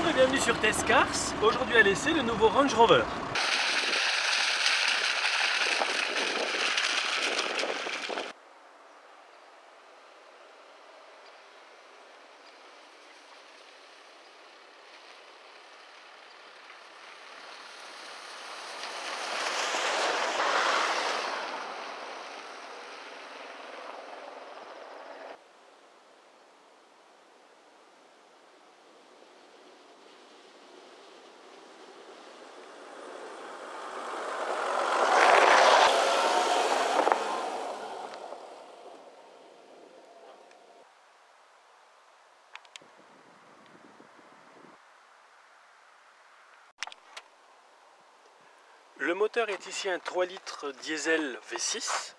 Bonjour et bienvenue sur Test-Cars. Aujourd'hui à l'essai, le nouveau Range Rover. Le moteur est ici un 3 litres diesel V6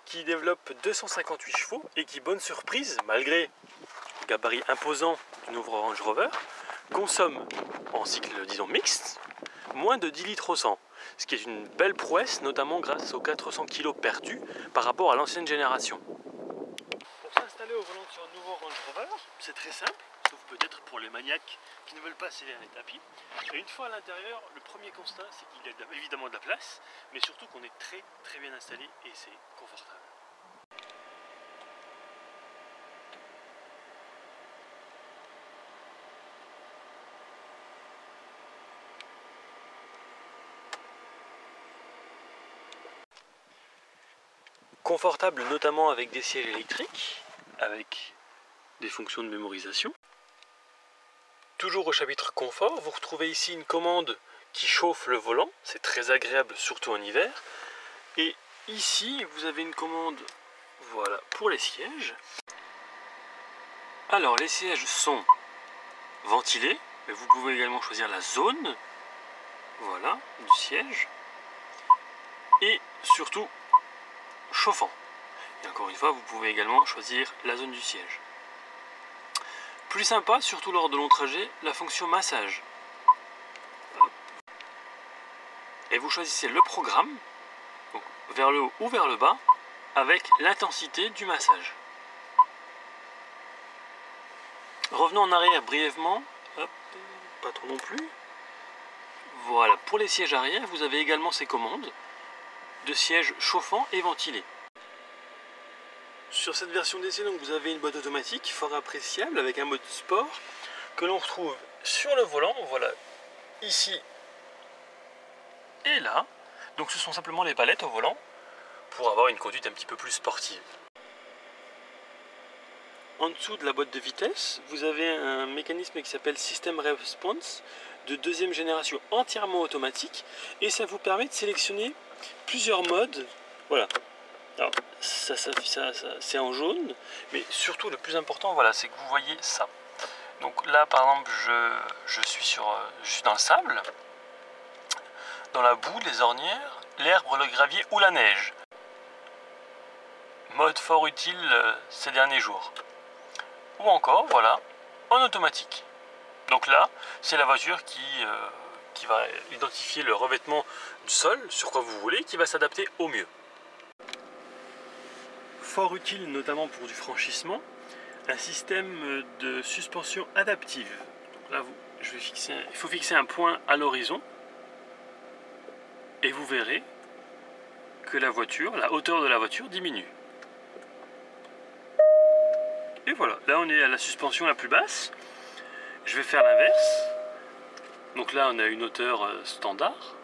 qui développe 258 chevaux et qui, bonne surprise, malgré le gabarit imposant du nouveau Range Rover, consomme en cycle, disons, mixte, moins de 10 litres au 100. Ce qui est une belle prouesse, notamment grâce aux 400 kg perdus par rapport à l'ancienne génération. Pour s'installer au volant sur un nouveau Range Rover, c'est très simple, sauf peut-être pour les maniaques qui ne veulent pas serrer les tapis. Et une fois à l'intérieur, le premier constat, c'est qu'il y a évidemment de la place, mais surtout qu'on est très bien installé et c'est confortable. Confortable notamment avec des sièges électriques, avec des fonctions de mémorisation. Toujours au chapitre confort, vous retrouvez ici une commande qui chauffe le volant, c'est très agréable surtout en hiver. Et ici vous avez une commande, voilà, pour les sièges. Alors les sièges sont ventilés, mais vous pouvez également choisir la zone, voilà, du siège. Et surtout chauffant. Et encore une fois, vous pouvez également choisir la zone du siège. Plus sympa, surtout lors de longs trajets, la fonction massage. Et vous choisissez le programme, donc vers le haut ou vers le bas, avec l'intensité du massage. Revenons en arrière brièvement, hop, pas trop non plus. Voilà, pour les sièges arrière, vous avez également ces commandes de sièges chauffants et ventilés. Sur cette version d'essai, donc, vous avez une boîte automatique fort appréciable avec un mode sport que l'on retrouve sur le volant, voilà, ici et là. Donc ce sont simplement les palettes au volant pour avoir une conduite un petit peu plus sportive. En dessous de la boîte de vitesse, vous avez un mécanisme qui s'appelle System Response de deuxième génération entièrement automatique et ça vous permet de sélectionner plusieurs modes. Voilà. Alors, ça c'est en jaune, mais surtout le plus important, voilà, c'est que vous voyez ça. Donc là, par exemple, je suis dans le sable, dans la boue, les ornières, l'herbe, le gravier ou la neige. Mode fort utile ces derniers jours. Ou encore, voilà, en automatique. Donc là, c'est la voiture qui va identifier le revêtement du sol, sur quoi vous voulez, qui va s'adapter au mieux. Fort utile notamment pour du franchissement, un système de suspension adaptive. Donc là, il faut fixer un point à l'horizon et vous verrez que la hauteur de la voiture diminue. Et voilà, là on est à la suspension la plus basse. Je vais faire l'inverse. Donc là on a une hauteur standard.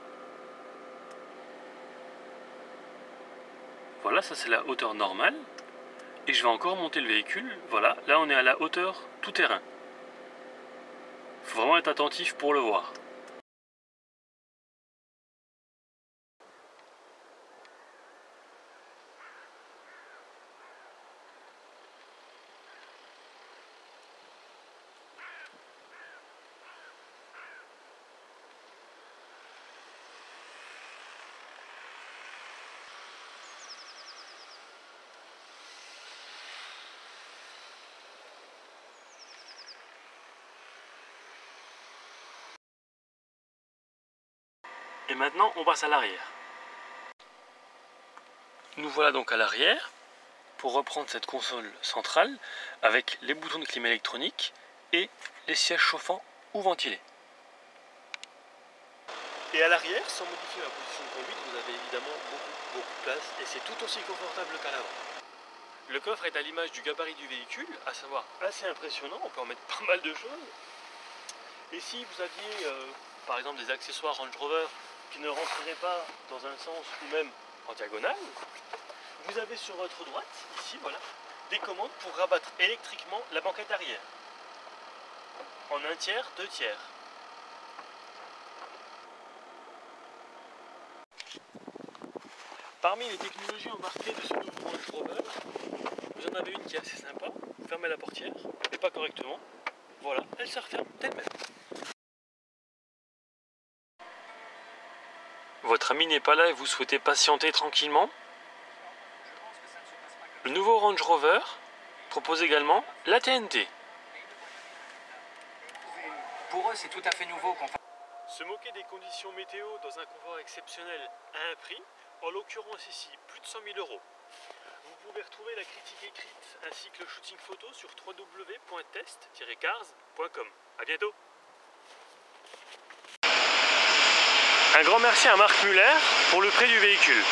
Voilà, ça c'est la hauteur normale. Et je vais encore monter le véhicule. Voilà, là on est à la hauteur tout terrain. Il faut vraiment être attentif pour le voir. Et maintenant, on passe à l'arrière. Nous voilà donc à l'arrière pour reprendre cette console centrale avec les boutons de clim électronique et les sièges chauffants ou ventilé. Et à l'arrière, sans modifier la position de conduite, vous avez évidemment beaucoup de place et c'est tout aussi confortable qu'à l'avant. Le coffre est à l'image du gabarit du véhicule, à savoir assez impressionnant, on peut en mettre pas mal de choses. Et si vous aviez par exemple des accessoires Range Rover qui ne rentreraient pas dans un sens ou même en diagonale, vous avez sur votre droite, ici voilà, des commandes pour rabattre électriquement la banquette arrière. En 1/3, 2/3. Parmi les technologies embarquées de ce nouveau Range Rover, vous en avez une qui est assez sympa, fermez la portière, mais pas correctement. Voilà, elle se referme d'elle-même. Votre ami n'est pas là et vous souhaitez patienter tranquillement? Le nouveau Range Rover propose également la TNT. Pour eux, c'est tout à fait nouveau qu'on fasse. Se moquer des conditions météo dans un confort exceptionnel à un prix, en l'occurrence ici, plus de 100 000 €. Vous pouvez retrouver la critique écrite ainsi que le shooting photo sur www.test-cars.com. A bientôt. Un grand merci à Marc Muller pour le prêt du véhicule.